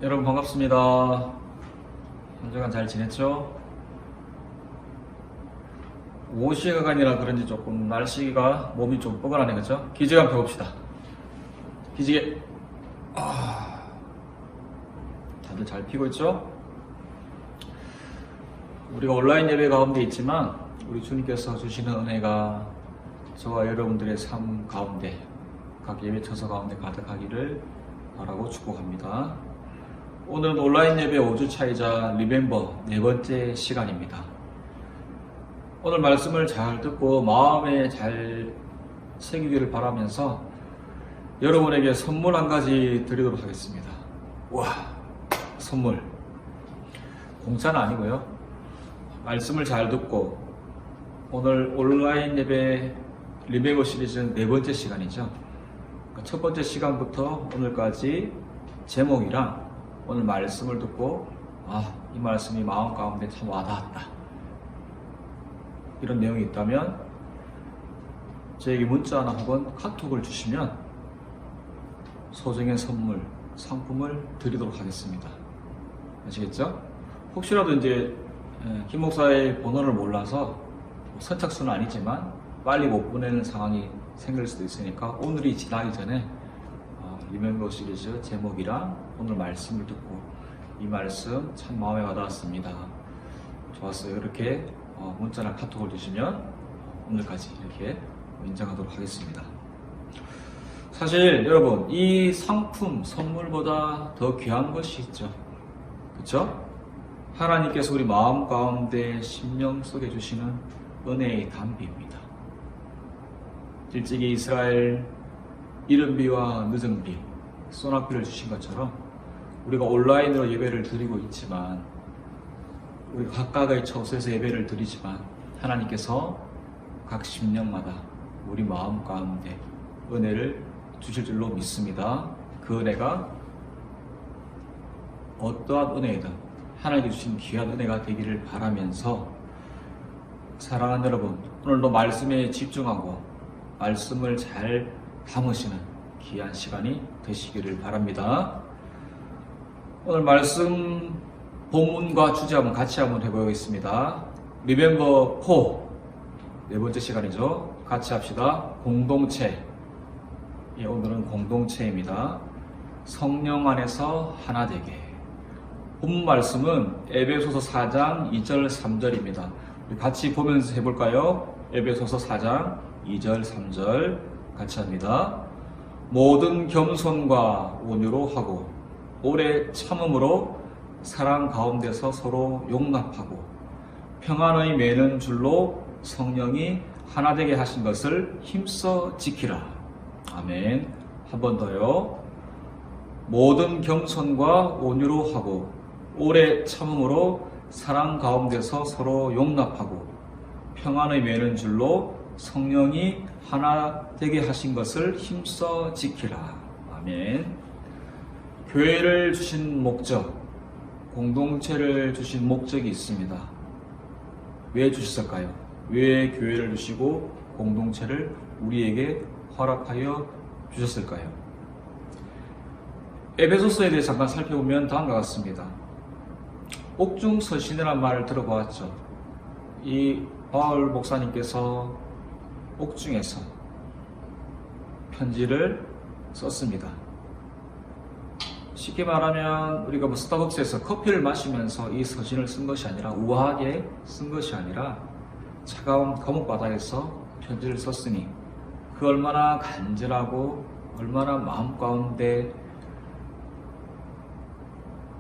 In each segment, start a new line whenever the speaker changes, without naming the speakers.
여러분 반갑습니다. 한 주간 잘 지냈죠? 5시간이라 그런지 조금 날씨가 몸이 좀 뻐근하네, 그쵸? 기지개 한번 펴봅시다. 기지개. 다들 잘 피고 있죠? 우리가 온라인 예배 가운데 있지만 우리 주님께서 주시는 은혜가 저와 여러분들의 삶 가운데 각 예배 처소 가운데 가득하기를 바라고 축복합니다. 오늘은 온라인 예배 5주차이자 리멤버 4번째 시간입니다. 오늘 말씀을 잘 듣고 마음에 잘 새기기를 바라면서 여러분에게 선물 한 가지 드리도록 하겠습니다. 와, 선물. 공짜는 아니고요. 말씀을 잘 듣고 오늘 온라인 예배 리멤버 시리즈는 4번째 시간이죠. 첫 번째 시간부터 오늘까지 제목이랑 오늘 말씀을 듣고 이 말씀이 마음 가운데 참 와닿았다, 이런 내용이 있다면 저에게 문자나 혹은 카톡을 주시면 소정의 선물, 상품을 드리도록 하겠습니다. 아시겠죠? 혹시라도 이제 김 목사의 번호를 몰라서 선착순은 아니지만 빨리 못 보내는 상황이 생길 수도 있으니까 오늘이 지나기 전에 리멤버 시리즈 제목이랑 오늘 말씀을 듣고 이 말씀 참 마음에 와닿았습니다, 좋았어요, 이렇게 문자나 카톡을 주시면 오늘까지 이렇게 인정하도록 하겠습니다. 사실 여러분, 이 상품, 선물보다 더 귀한 것이 있죠. 그렇죠? 하나님께서 우리 마음 가운데 심령 속에 주시는 은혜의 담비입니다. 일찍이 이스라엘 이른비와 늦은비, 소낙비를 주신 것처럼 우리가 온라인으로 예배를 드리고 있지만, 우리가 각각의 처소에서 예배를 드리지만 하나님께서 각 심령마다 우리 마음 가운데 은혜를 주실 줄로 믿습니다. 그 은혜가 어떠한 은혜이든 하나님께 주신 귀한 은혜가 되기를 바라면서, 사랑하는 여러분, 오늘도 말씀에 집중하고 말씀을 잘 담으시는 귀한 시간이 되시기를 바랍니다. 오늘 말씀 본문과 주제 한번 같이 한번 해보겠습니다. 리멤버 4, 4번째 시간이죠. 같이 합시다. 공동체. 오늘은 공동체입니다. 성령 안에서 하나 되게. 본문 말씀은 에베소서 4장 2절 3절입니다. 우리 같이 보면서 해볼까요? 에베소서 4장 2절 3절 같이 합니다. 모든 겸손과 온유로 하고 오래 참음으로 사랑 가운데서 서로 용납하고 평안의 매는 줄로 성령이 하나 되게 하신 것을 힘써 지키라. 아멘. 한 번 더요. 모든 겸손과 온유로 하고 오래 참음으로 사랑 가운데서 서로 용납하고 평안의 매는 줄로 성령이 하나 되게 하신 것을 힘써 지키라. 아멘. 교회를 주신 목적, 공동체를 주신 목적이 있습니다. 왜 주셨을까요? 왜 교회를 주시고 공동체를 우리에게 허락하여 주셨을까요? 에베소서에 대해 잠깐 살펴보면 다음과 같습니다. 옥중서신이라는 말을 들어보았죠. 이 바울 목사님께서 옥중에서 편지를 썼습니다. 쉽게 말하면 우리가 스타벅스에서 커피를 마시면서 이 서신을 쓴 것이 아니라, 우아하게 쓴 것이 아니라 차가운 감옥바다에서 편지를 썼으니 그 얼마나 간절하고 얼마나 마음 가운데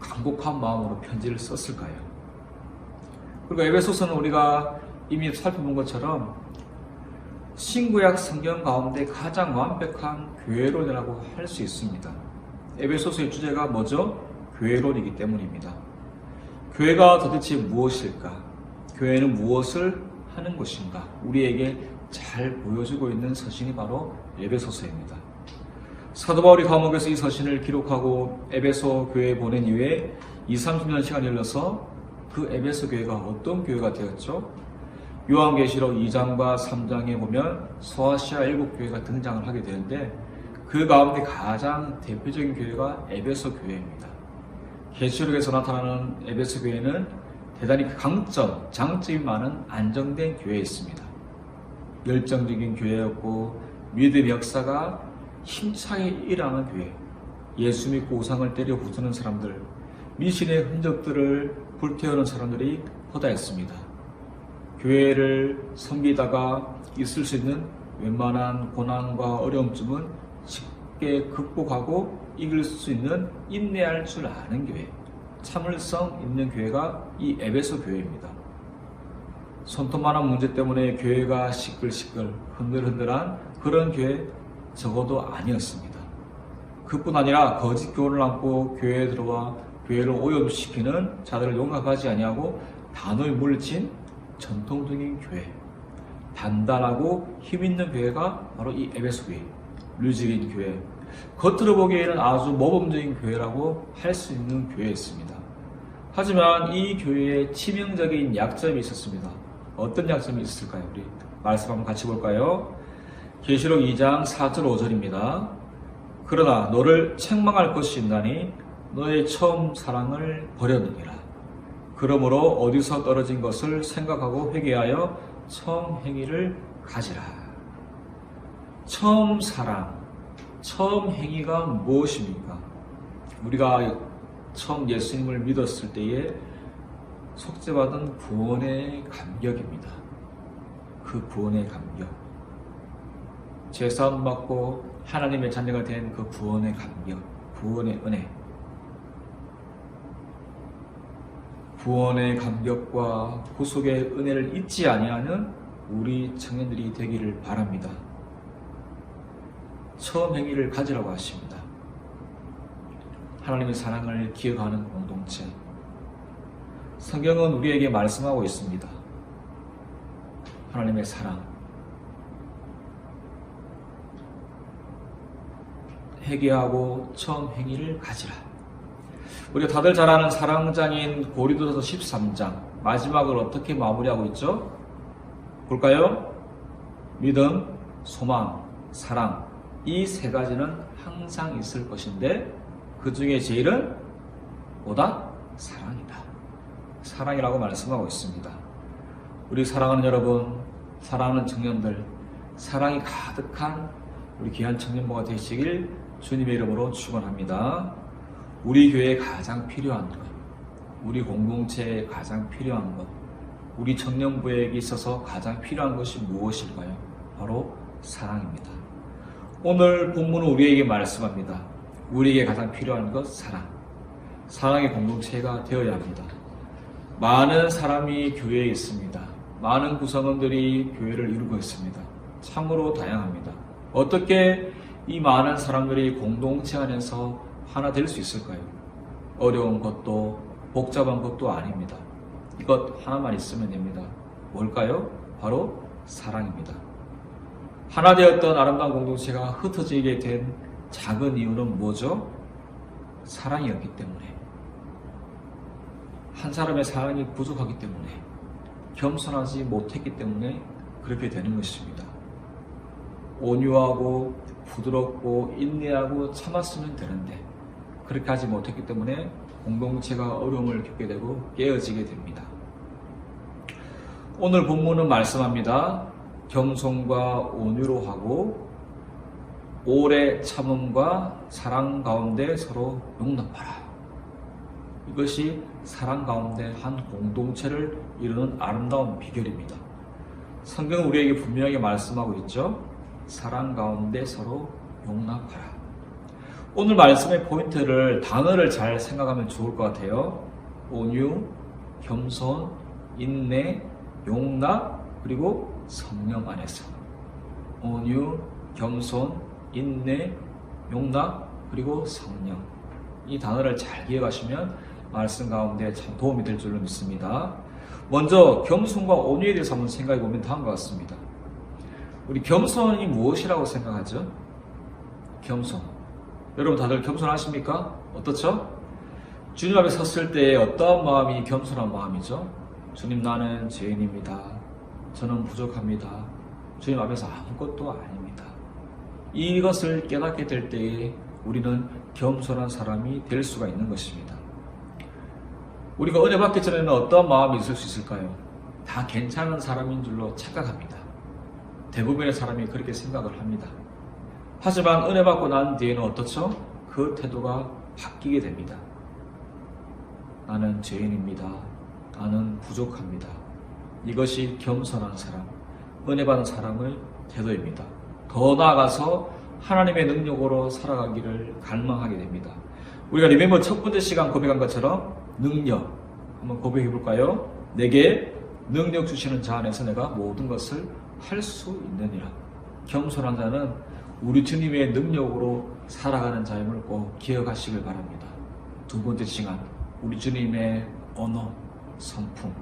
간곡한 마음으로 편지를 썼을까요? 그리고 에베소서는 우리가 이미 살펴본 것처럼 신구약 성경 가운데 가장 완벽한 교회론이라고 할 수 있습니다. 에베소서의 주제가 뭐죠? 교회론이기 때문입니다. 교회가 도대체 무엇일까? 교회는 무엇을 하는 것인가? 우리에게 잘 보여주고 있는 서신이 바로 에베소서입니다. 사도 바울이 감옥에서 이 서신을 기록하고 에베소 교회에 보낸 이후에 20-30년 시간이 흘러서 그 에베소 교회가 어떤 교회가 되었죠? 요한계시록 2장과 3장에 보면 소아시아 7교회가 등장을 하게 되는데 그 가운데 가장 대표적인 교회가 에베소 교회입니다. 계시록에서 나타나는 에베소 교회는 대단히 강점, 장점이 많은 안정된 교회였습니다. 열정적인 교회였고 믿음의 역사가 힘차게 일어나는 교회, 예수 믿고 우상을 때려 부수는 사람들, 미신의 흔적들을 불태우는 사람들이 허다했습니다. 교회를 섬기다가 있을 수 있는 웬만한 고난과 어려움쯤은 쉽게 극복하고 이길 수 있는 인내할 줄 아는 교회, 참을성 있는 교회가 이 에베소 교회입니다. 손톱만한 문제 때문에 교회가 시끌시끌 흔들흔들한 그런 교회 적어도 아니었습니다. 그뿐 아니라 거짓 교훈을 안고 교회에 들어와 교회를 오염시키는 자들을 용납하지 아니하고 단호히 물리친 전통적인 교회, 단단하고 힘있는 교회가 바로 이 에베소 교회, 류직인 교회, 겉으로 보기에는 아주 모범적인 교회라고 할 수 있는 교회였습니다. 하지만 이 교회에 치명적인 약점이 있었습니다. 어떤 약점이 있었을까요? 우리 말씀 한번 같이 볼까요? 계시록 2장 4절 5절입니다. 그러나 너를 책망할 것이 있나니 너의 처음 사랑을 버렸느니라. 그러므로 어디서 떨어진 것을 생각하고 회개하여 처음 행위를 가지라. 처음 사랑, 처음 행위가 무엇입니까? 우리가 처음 예수님을 믿었을 때에 속죄받은 구원의 감격입니다. 그 구원의 감격, 죄사함 받고 하나님의 자녀가 된 그 구원의 감격, 구원의 은혜, 구원의 감격과 구속의 은혜를 잊지 아니하는 우리 청년들이 되기를 바랍니다. 처음 행위를 가지라고 하십니다. 하나님의 사랑을 기억하는 공동체. 성경은 우리에게 말씀하고 있습니다. 하나님의 사랑, 회개하고 처음 행위를 가지라. 우리가 다들 잘 아는 사랑장인 고린도서 13장 마지막을 어떻게 마무리하고 있죠? 볼까요? 믿음, 소망, 사랑, 이 세 가지는 항상 있을 것인데 그 중에 제일은 뭐다? 사랑이다. 사랑이라고 말씀하고 있습니다. 우리 사랑하는 여러분, 사랑하는 청년들, 사랑이 가득한 우리 귀한 청년부가 되시길 주님의 이름으로 축원합니다. 우리 교회에 가장 필요한 것, 우리 공동체에 가장 필요한 것, 우리 청년부에게 있어서 가장 필요한 것이 무엇일까요? 바로 사랑입니다. 오늘 본문은 우리에게 말씀합니다. 우리에게 가장 필요한 것, 사랑. 사랑의 공동체가 되어야 합니다. 많은 사람이 교회에 있습니다. 많은 구성원들이 교회를 이루고 있습니다. 참으로 다양합니다. 어떻게 이 많은 사람들이 공동체 안에서 하나 될 수 있을까요? 어려운 것도 복잡한 것도 아닙니다. 이것 하나만 있으면 됩니다. 뭘까요? 바로 사랑입니다. 하나 되었던 아름다운 공동체가 흩어지게 된 작은 이유는 뭐죠? 사랑이었기 때문에. 한 사람의 사랑이 부족하기 때문에, 겸손하지 못했기 때문에 그렇게 되는 것입니다. 온유하고 부드럽고 인내하고 참았으면 되는데 그렇게 하지 못했기 때문에 공동체가 어려움을 겪게 되고 깨어지게 됩니다. 오늘 본문은 말씀합니다. 겸손과 온유로 하고 오래 참음과 사랑 가운데 서로 용납하라. 이것이 사랑 가운데 한 공동체를 이루는 아름다운 비결입니다. 성경은 우리에게 분명하게 말씀하고 있죠. 사랑 가운데 서로 용납하라. 오늘 말씀의 포인트를, 단어를 잘 생각하면 좋을 것 같아요. 온유, 겸손, 인내, 용납, 그리고 성령 안에서. 온유, 겸손, 인내, 용납, 그리고 성령. 이 단어를 잘 기억하시면 말씀 가운데 참 도움이 될 줄로 믿습니다. 먼저 겸손과 온유에 대해서 한번 생각해 보면 다음과 같습니다. 우리 겸손이 무엇이라고 생각하죠? 겸손. 여러분 다들 겸손하십니까? 어떻죠? 주님 앞에 섰을 때 어떠한 마음이 겸손한 마음이죠? 주님, 나는 죄인입니다. 저는 부족합니다. 주님 앞에서 아무것도 아닙니다. 이것을 깨닫게 될 때에 우리는 겸손한 사람이 될 수가 있는 것입니다. 우리가 은혜 받기 전에는 어떤 마음이 있을 수 있을까요? 다 괜찮은 사람인 줄로 착각합니다. 대부분의 사람이 그렇게 생각을 합니다. 하지만 은혜 받고 난 뒤에는 어떻죠? 그 태도가 바뀌게 됩니다. 나는 죄인입니다. 나는 부족합니다. 이것이 겸손한 사람, 은혜 받은 사람의 태도입니다. 더 나아가서 하나님의 능력으로 살아가기를 갈망하게 됩니다. 우리가 리멤버 첫 번째 시간 고백한 것처럼 능력 한번 고백해 볼까요? 내게 능력 주시는 자 안에서 내가 모든 것을 할 수 있느니라. 겸손한 자는 우리 주님의 능력으로 살아가는 자임을 꼭 기억하시길 바랍니다. 두 번째 시간 우리 주님의 언어, 성품,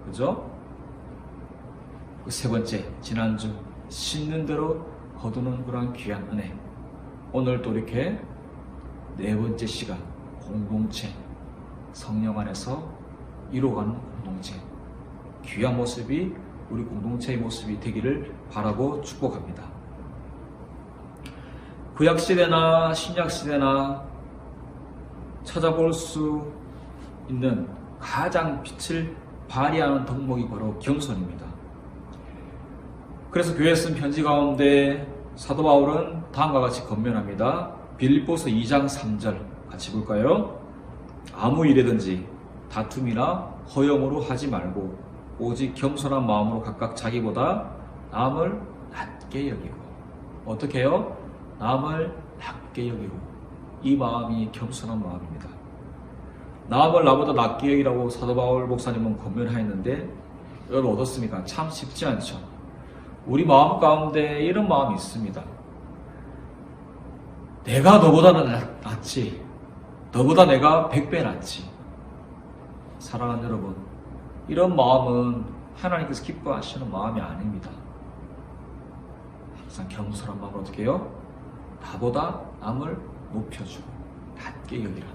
그죠? 세 번째 지난주 씻는 대로 거두는 그런 귀한 은혜. 오늘 또 이렇게 네 번째 시간 공동체, 성령 안에서 이루어가는 공동체, 귀한 모습이 우리 공동체의 모습이 되기를 바라고 축복합니다. 구약시대나 신약시대나 찾아볼 수 있는 가장 빛을 발휘하는 덕목이 바로 겸손입니다. 그래서 교회에 쓴 편지 가운데 사도 바울은 다음과 같이 권면합니다. 빌립보서 2장 3절 같이 볼까요? 아무 일이든지 다툼이나 허영으로 하지 말고 오직 겸손한 마음으로 각각 자기보다 남을 낮게 여기고. 어떻게 해요? 남을 낮게 여기고. 이 마음이 겸손한 마음입니다. 남을 나보다 낮게 여기라고 사도 바울 목사님은 권면하였는데 여러분 어떻습니까? 참 쉽지 않죠. 우리 마음 가운데 이런 마음이 있습니다. 내가 너보다는 낫지. 너보다 내가 100배 낫지. 사랑하는 여러분, 이런 마음은 하나님께서 기뻐하시는 마음이 아닙니다. 항상 겸손한 마음으로 어떻게 해요? 나보다 남을 높여주고 낮게 여기라.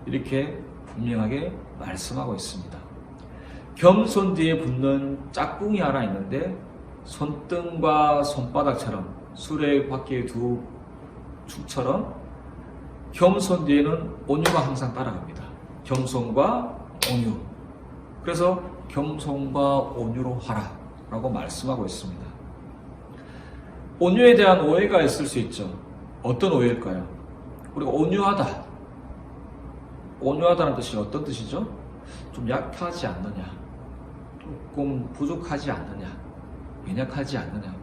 이렇게 분명하게 말씀하고 있습니다. 겸손 뒤에 붙는 짝꿍이 하나 있는데 손등과 손바닥처럼 수레바퀴의 두 축처럼 겸손 뒤에는 온유가 항상 따라갑니다. 겸손과 온유. 그래서 겸손과 온유로 하라 라고 말씀하고 있습니다. 온유에 대한 오해가 있을 수 있죠. 어떤 오해일까요? 우리가 온유하다. 온유하다는 뜻이 어떤 뜻이죠? 좀 약하지 않느냐, 조금 부족하지 않느냐, 연약하지 않느냐,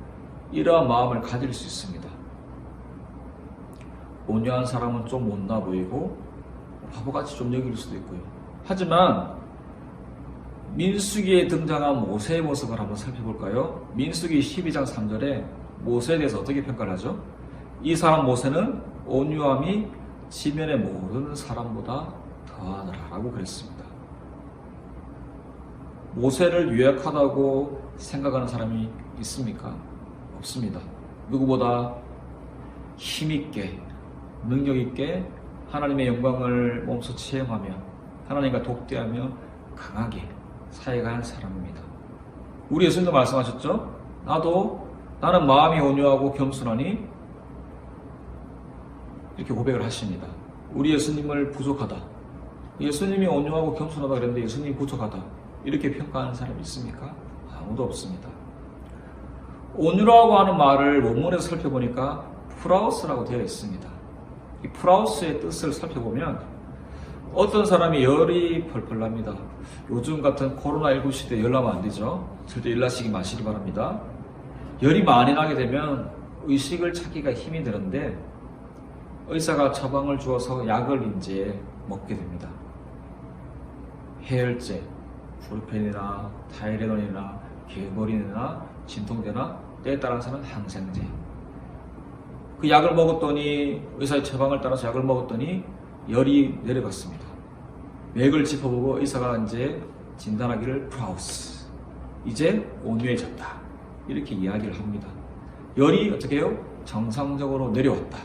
이러한 마음을 가질 수 있습니다. 온유한 사람은 좀 못나 보이고 바보같이 좀 여길 수도 있고요. 하지만 민수기에 등장한 모세의 모습을 한번 살펴볼까요? 민수기 12장 3절에 모세에 대해서 어떻게 평가를 하죠? 이 사람 모세는 온유함이 지면의 모든 사람보다 더하더라라고 그랬습니다. 모세를 유약하다고 생각하는 사람이 있습니까? 없습니다. 누구보다 힘있게 능력있게 하나님의 영광을 몸소 체험하며 하나님과 독대하며 강하게 사역하는 사람입니다. 우리 예수님도 말씀하셨죠? 나는 마음이 온유하고 겸손하니 이렇게 고백을 하십니다. 우리 예수님을 부족하다. 예수님이 온유하고 겸손하다 그랬는데 예수님이 부족하다. 이렇게 평가하는 사람이 있습니까? 아무도 없습니다. 온유라고 하는 말을 원문에서 살펴보니까 프라우스라고 되어 있습니다. 이 프라우스의 뜻을 살펴보면 어떤 사람이 열이 펄펄 납니다. 요즘 같은 코로나19 시대에 열 나면 안 되죠. 절대 일 나시기 마시기 바랍니다. 열이 많이 나게 되면 의식을 찾기가 힘이 드는데 의사가 처방을 주어서 약을 이제 먹게 됩니다. 해열제, 브루펜이나 타이레놀이나 개버린이나 진통제나 때에 따라서는 항생제. 그 약을 먹었더니 의사의 처방을 따라서 약을 먹었더니 열이 내려갔습니다. 맥을 짚어보고 의사가 이제 진단하기를 프라우스, 이제 온유해졌다, 이렇게 이야기를 합니다. 열이 어떻게 해요? 정상적으로 내려왔다.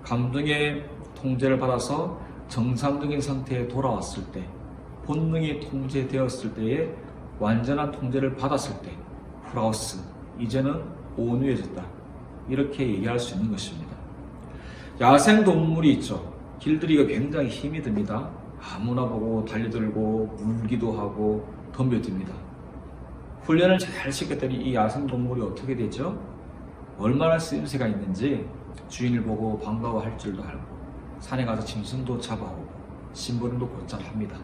감정의 통제를 받아서 정상적인 상태에 돌아왔을 때, 본능이 통제되었을 때에 완전한 통제를 받았을 때 프라우스, 이제는 온유해졌다, 이렇게 얘기할 수 있는 것입니다. 야생동물이 있죠. 길들이가 굉장히 힘이 듭니다. 아무나 보고 달려들고 물기도 하고 덤벼듭니다. 훈련을 잘 시켰더니 이 야생동물이 어떻게 되죠? 얼마나 쓰임새가 있는지 주인을 보고 반가워할 줄도 알고 산에 가서 짐승도 잡아오고 심부름도 곧잘 합니다.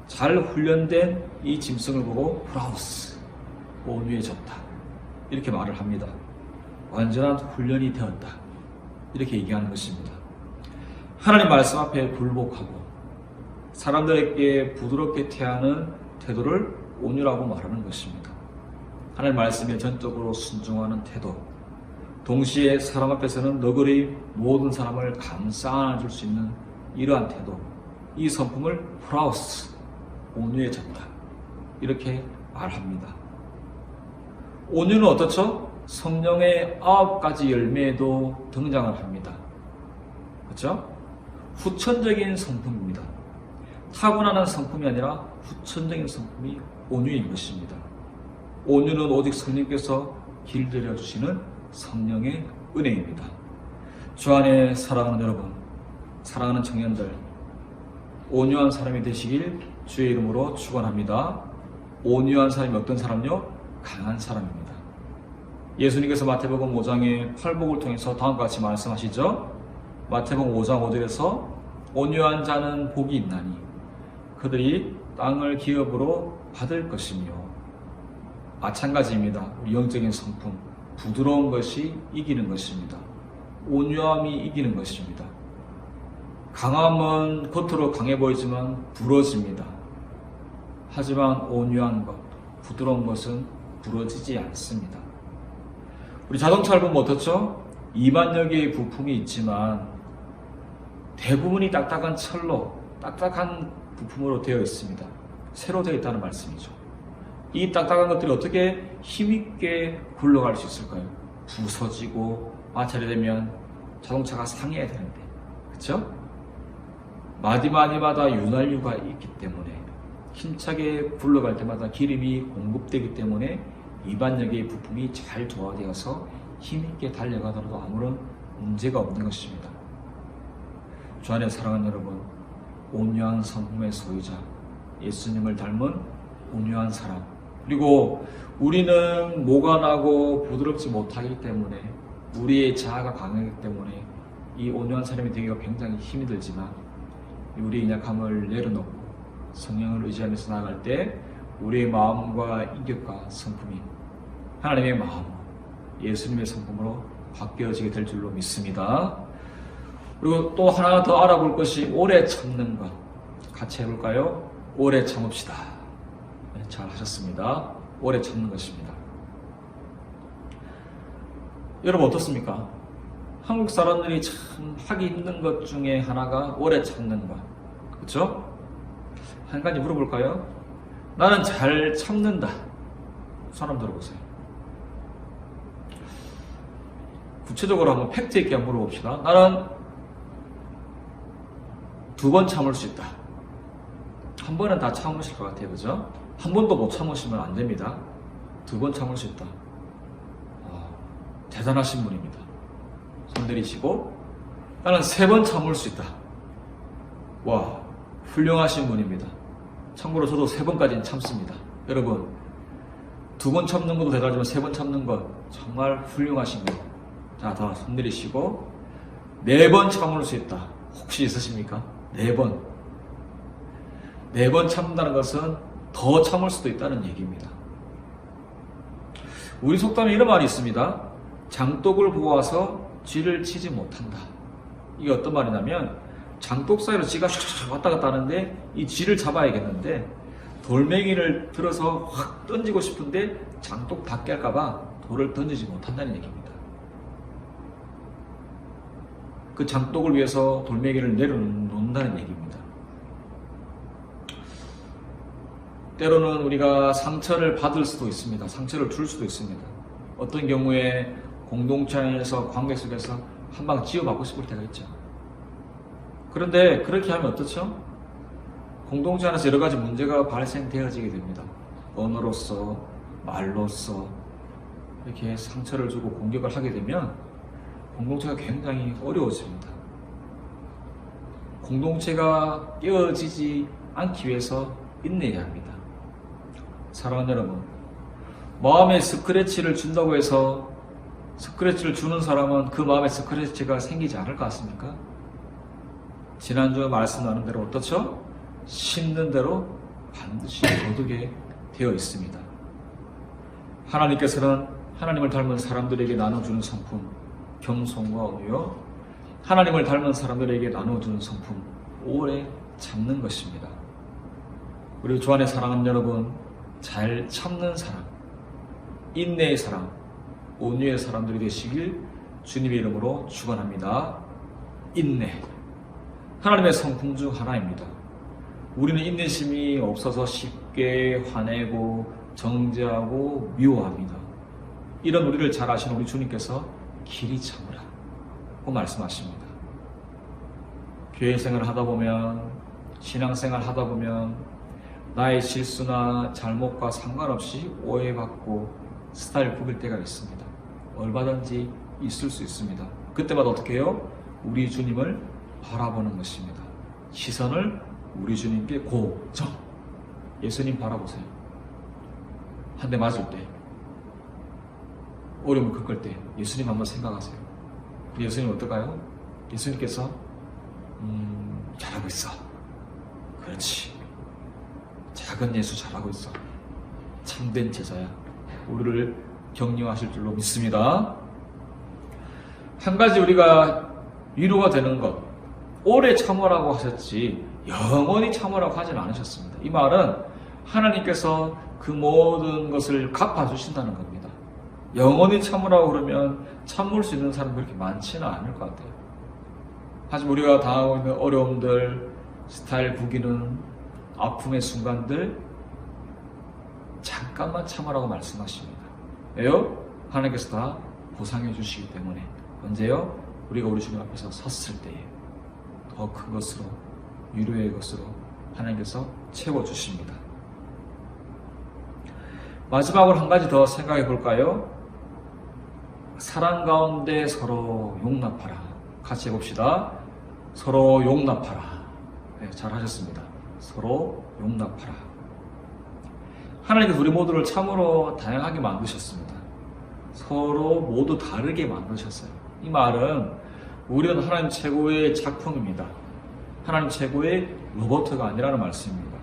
잘 훈련된 이 짐승을 보고 프라우스, 온유해졌다, 이렇게 말을 합니다. 완전한 훈련이 되었다, 이렇게 얘기하는 것입니다. 하나님 말씀 앞에 굴복하고 사람들에게 부드럽게 대하는 태도를 온유라고 말하는 것입니다. 하나님 말씀에 전적으로 순종하는 태도, 동시에 사람 앞에서는 너그러이 모든 사람을 감싸 안아줄 수 있는 이러한 태도, 이 성품을 프라우스, 온유해졌다, 이렇게 말합니다. 온유는 어떻죠? 성령의 9가지 열매에도 등장을 합니다. 그렇죠? 후천적인 성품입니다. 타고나는 성품이 아니라 후천적인 성품이 온유인 것입니다. 온유는 오직 성령께서 길들여 주시는 성령의 은혜입니다. 주 안에 사랑하는 여러분, 사랑하는 청년들, 온유한 사람이 되시길 주의 이름으로 축원합니다. 온유한 사람이 어떤 사람요? 강한 사람입니다. 예수님께서 마태복음 5장의 팔복을 통해서 다음과 같이 말씀하시죠. 마태복음 5장 5절에서 온유한 자는 복이 있나니 그들이 땅을 기업으로 받을 것이며, 마찬가지입니다. 우리 영적인 성품, 부드러운 것이 이기는 것입니다. 온유함이 이기는 것입니다. 강함은 겉으로 강해 보이지만 부러집니다. 하지만 온유한 것, 부드러운 것은 부러지지 않습니다. 우리 자동차를 보면 어떻죠? 2만여 개의 부품이 있지만 대부분이 딱딱한 철로, 딱딱한 부품으로 되어 있습니다. 새로 되어 있다는 말씀이죠. 이 딱딱한 것들이 어떻게 힘있게 굴러갈 수 있을까요? 부서지고 마찰이 되면 자동차가 상해야 되는데, 그렇죠? 마디마디마다 윤활유가 있기 때문에, 힘차게 굴러갈 때마다 기름이 공급되기 때문에 2만여 개의 부품이 잘 조화되어서 힘있게 달려가더라도 아무런 문제가 없는 것입니다. 주 안에 사랑하는 여러분, 온유한 성품의 소유자, 예수님을 닮은 온유한 사람, 그리고 우리는 모관하고 부드럽지 못하기 때문에, 우리의 자아가 강하기 때문에 이 온유한 사람이 되기가 굉장히 힘이 들지만, 우리의 약함을 내려놓고 성령을 의지하면서 나아갈 때 우리의 마음과 인격과 성품이 하나님의 마음, 예수님의 성품으로 바뀌어지게 될 줄로 믿습니다. 그리고 또 하나 더 알아볼 것이 오래 참는 것. 같이 해볼까요? 오래 참읍시다. 네, 잘 하셨습니다. 오래 참는 것입니다. 여러분 어떻습니까? 한국 사람들이 참 하기 힘든 것 중에 하나가 오래 참는 것. 그렇죠? 한 가지 물어볼까요? 나는 잘 참는다. 사람 들어보세요. 구체적으로 한번 팩트 있게 한번 물어봅시다. 나는 2번 참을 수 있다. 한 번은 다 참으실 것 같아요. 그죠? 한 번도 못 참으시면 안 됩니다. 2번 참을 수 있다. 대단하신 분입니다. 손 내리시고, 나는 3번 참을 수 있다. 와, 훌륭하신 분입니다. 참고로 저도 3번까지는 참습니다. 여러분, 2번 참는 것도 대단하지만 3번 참는 것 정말 훌륭하신 거예요. 자, 다 손 내리시고, 4번 참을 수 있다. 혹시 있으십니까? 4번. 4번 참는다는 것은 더 참을 수도 있다는 얘기입니다. 우리 속담에 이런 말이 있습니다. 장독을 보아서 쥐를 치지 못한다. 이게 어떤 말이냐면, 장독 사이로 쥐가 슉슉 왔다 갔다 하는데 이 쥐를 잡아야겠는데 돌멩이를 들어서 확 던지고 싶은데 장독 닿게 할까봐 돌을 던지지 못한다는 얘기입니다. 그 장독을 위해서 돌멩이를 내려놓는다는 얘기입니다. 때로는 우리가 상처를 받을 수도 있습니다. 상처를 줄 수도 있습니다. 어떤 경우에 공동체 안에서 관계 속에서 한 방 지어받고 싶을 때가 있죠. 그런데 그렇게 하면 어떻죠? 공동체 안에서 여러 가지 문제가 발생되어지게 됩니다. 언어로서, 말로서 이렇게 상처를 주고 공격을 하게 되면 공동체가 굉장히 어려워집니다. 공동체가 깨어지지 않기 위해서 인내해야 합니다. 사랑하는 여러분, 마음에 스크래치를 준다고 해서 스크래치를 주는 사람은 그 마음에 스크래치가 생기지 않을 것 같습니까? 지난주에 말씀 나눈 대로 어떻죠? 심는 대로 반드시 거두게 되어 있습니다. 하나님께서는 하나님을 닮은 사람들에게 나눠주는 성품, 겸손과 온유요. 하나님을 닮은 사람들에게 나눠주는 성품, 오래 참는 것입니다. 우리 주 안에 사랑하는 여러분, 잘 참는 사람, 인내의 사람, 온유의 사람들이 되시길 주님의 이름으로 축원합니다. 인내, 하나님의 성품 중 하나입니다. 우리는 인내심이 없어서 쉽게 화내고 정죄하고 미워합니다. 이런 우리를 잘 아시는 우리 주님께서 길이 참으라고 말씀하십니다. 교회 생활을 하다 보면, 신앙생활 하다 보면 나의 실수나 잘못과 상관없이 오해받고 스타일 구길 때가 있습니다. 얼마든지 있을 수 있습니다. 그때마다 어떻게 해요? 우리 주님을 바라보는 것입니다. 시선을 우리 주님께 고정. 예수님 바라보세요. 한 대 맞을 때, 어려움을 겪을 때 예수님 한번 생각하세요. 예수님 어떨까요? 예수님께서 잘하고 있어. 그렇지. 작은 예수 잘하고 있어. 참된 제자야. 우리를 격려하실 줄로 믿습니다. 한 가지 우리가 위로가 되는 것, 오래 참으라고 하셨지 영원히 참으라고 하지는 않으셨습니다. 이 말은 하나님께서 그 모든 것을 갚아주신다는 겁니다. 영원히 참으라고 그러면 참을 수 있는 사람이 그렇게 많지는 않을 것 같아요. 하지만 우리가 당하고 있는 어려움들, 스타일 구기는 아픔의 순간들 잠깐만 참으라고 말씀하십니다. 왜요? 하나님께서 다 보상해 주시기 때문에. 언제요? 우리가 우리 주님 앞에서 섰을 때에 더 큰 것으로, 위로의 것으로 하나님께서 채워주십니다. 마지막으로 한 가지 더 생각해 볼까요? 사랑 가운데 서로 용납하라. 같이 해봅시다. 서로 용납하라. 네, 잘하셨습니다. 서로 용납하라. 하나님께서 우리 모두를 참으로 다양하게 만드셨습니다. 서로 모두 다르게 만드셨어요. 이 말은 우리는 하나님 최고의 작품입니다. 하나님 최고의 로봇가 아니라는 말씀입니다.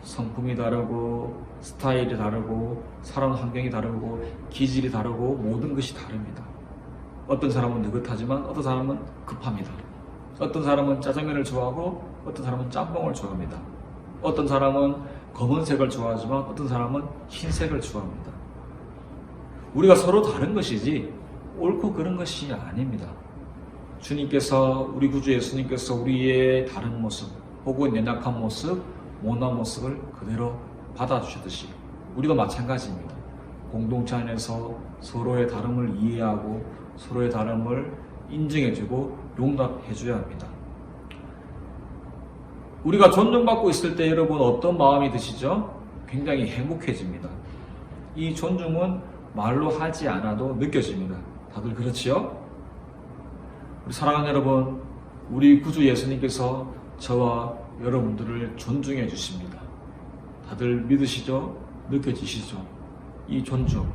성품이 다르고 스타일이 다르고 살아온 환경이 다르고 기질이 다르고 모든 것이 다릅니다. 어떤 사람은 느긋하지만 어떤 사람은 급합니다. 어떤 사람은 짜장면을 좋아하고 어떤 사람은 짬뽕을 좋아합니다. 어떤 사람은 검은색을 좋아하지만 어떤 사람은 흰색을 좋아합니다. 우리가 서로 다른 것이지 옳고 그른 것이 아닙니다. 주님께서, 우리 구주 예수님께서 우리의 다른 모습 혹은 연약한 모습, 못난 모습을 그대로 받아주셨듯이 우리도 마찬가지입니다. 공동체 안에서 서로의 다름을 이해하고 서로의 다름을 인정해주고 용납해줘야 합니다. 우리가 존중받고 있을 때 여러분 어떤 마음이 드시죠? 굉장히 행복해집니다. 이 존중은 말로 하지 않아도 느껴집니다. 다들 그렇지요? 우리 사랑하는 여러분, 우리 구주 예수님께서 저와 여러분들을 존중해 주십니다. 다들 믿으시죠? 느껴지시죠? 이 존중.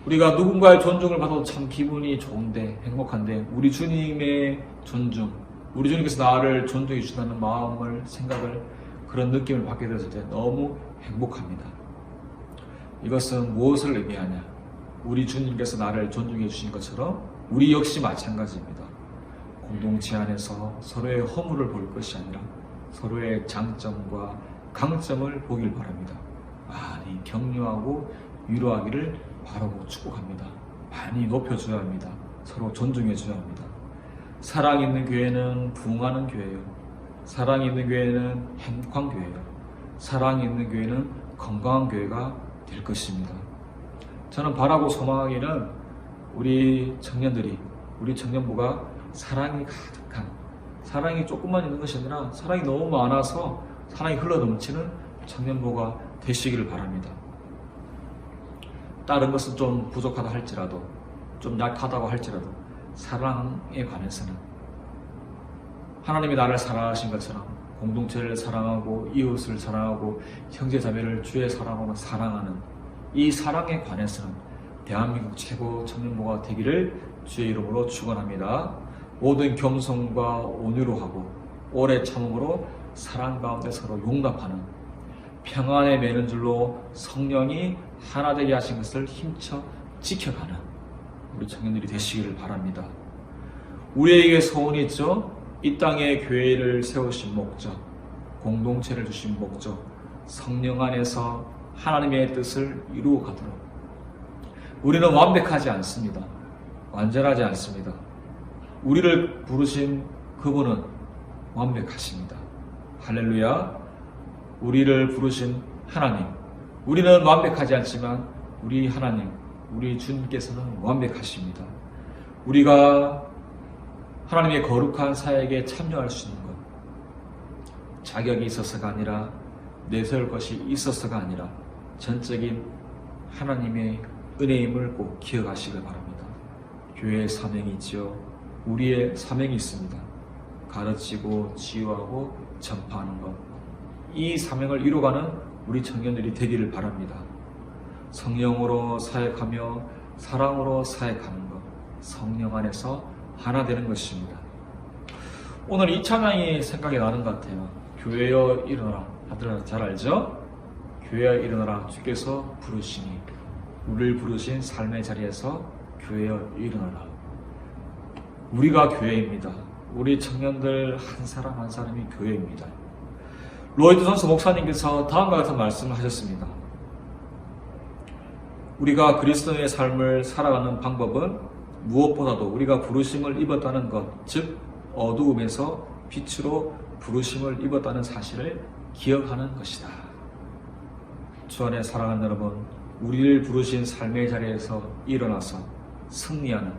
우리가 누군가의 존중을 받아도 참 기분이 좋은데, 행복한데, 우리 주님의 존중, 우리 주님께서 나를 존중해 주신다는 마음을, 생각을, 그런 느낌을 받게 됐을 때 너무 행복합니다. 이것은 무엇을 의미하냐? 우리 주님께서 나를 존중해 주신 것처럼 우리 역시 마찬가지입니다. 공동체 안에서 서로의 허물을 볼 것이 아니라 서로의 장점과 강점을 보길 바랍니다. 많이 격려하고 위로하기를 바라고 축복합니다. 많이 높여줘야 합니다. 서로 존중해줘야 합니다. 사랑 있는 교회는 부흥하는 교회예요. 사랑이 있는 교회는 행복한 교회예요. 사랑이 있는 교회는 건강한 교회가 될 것입니다. 저는 바라고 소망하기는 우리 청년들이, 우리 청년부가 사랑이 가득한, 사랑이 조금만 있는 것이 아니라 사랑이 너무 많아서 사랑이 흘러넘치는 청년부가 되시기를 바랍니다. 다른 것은 좀 부족하다 할지라도, 좀 약하다고 할지라도 사랑에 관해서는 하나님이 나를 사랑하신 것처럼 공동체를 사랑하고 이웃을 사랑하고 형제자매를 주의 사랑으로 사랑하는 이 사랑에 관해서는 대한민국 최고 청년부가 되기를 주의 이름으로 축원합니다. 모든 겸손과 온유로 하고 오래 참음으로 사랑 가운데 서로 용납하는 평안에 매는 줄로 성령이 하나 되게 하신 것을 힘써 지켜가는 우리 청년들이 되시기를 바랍니다. 우리에게 소원이 있죠. 이 땅에 교회를 세우신 목적, 공동체를 주신 목적, 성령 안에서 하나님의 뜻을 이루어 가도록. 우리는 완벽하지 않습니다. 완전하지 않습니다. 우리를 부르신 그분은 완벽하십니다. 할렐루야. 우리를 부르신 하나님. 우리는 완벽하지 않지만 우리 하나님, 우리 주님께서는 완벽하십니다. 우리가 하나님의 거룩한 사역에 참여할 수 있는 것, 자격이 있어서가 아니라 내세울 것이 있어서가 아니라 전적인 하나님의 은혜임을 꼭 기억하시길 바랍니다. 교회의 사명이 있지요. 우리의 사명이 있습니다. 가르치고 치유하고 전파하는 것. 이 사명을 이루어가는 우리 청년들이 되기를 바랍니다. 성령으로 사역하며 사랑으로 사역하는 것. 성령 안에서 하나 되는 것입니다. 오늘 이 찬양이 생각이 나는 것 같아요. 교회여 일어나라. 다들 잘 알죠? 교회여 일어나라. 주께서 부르시니 우리를 부르신 삶의 자리에서 교회여 일어나라. 우리가 교회입니다. 우리 청년들 한 사람 한 사람이 교회입니다. 로이드 존스 목사님께서 다음과 같은 말씀을 하셨습니다. 우리가 그리스도의 삶을 살아가는 방법은 무엇보다도 우리가 부르심을 입었다는 것, 즉 어두움에서 빛으로 부르심을 입었다는 사실을 기억하는 것이다. 주 안에 사랑하는 여러분, 우리를 부르신 삶의 자리에서 일어나서 승리하는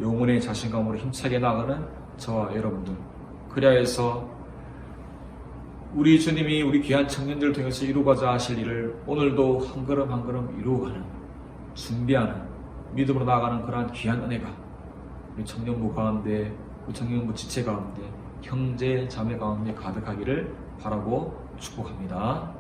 영혼의 자신감으로 힘차게 나가는 저와 여러분들, 그래야 해서 우리 주님이 우리 귀한 청년들을 통해서 이루고자 하실 일을 오늘도 한 걸음 한 걸음 이루어가는, 준비하는, 믿음으로 나아가는 그러한 귀한 은혜가 우리 청년부 가운데, 우리 청년부 지체 가운데, 형제 자매 가운데 가득하기를 바라고 축복합니다.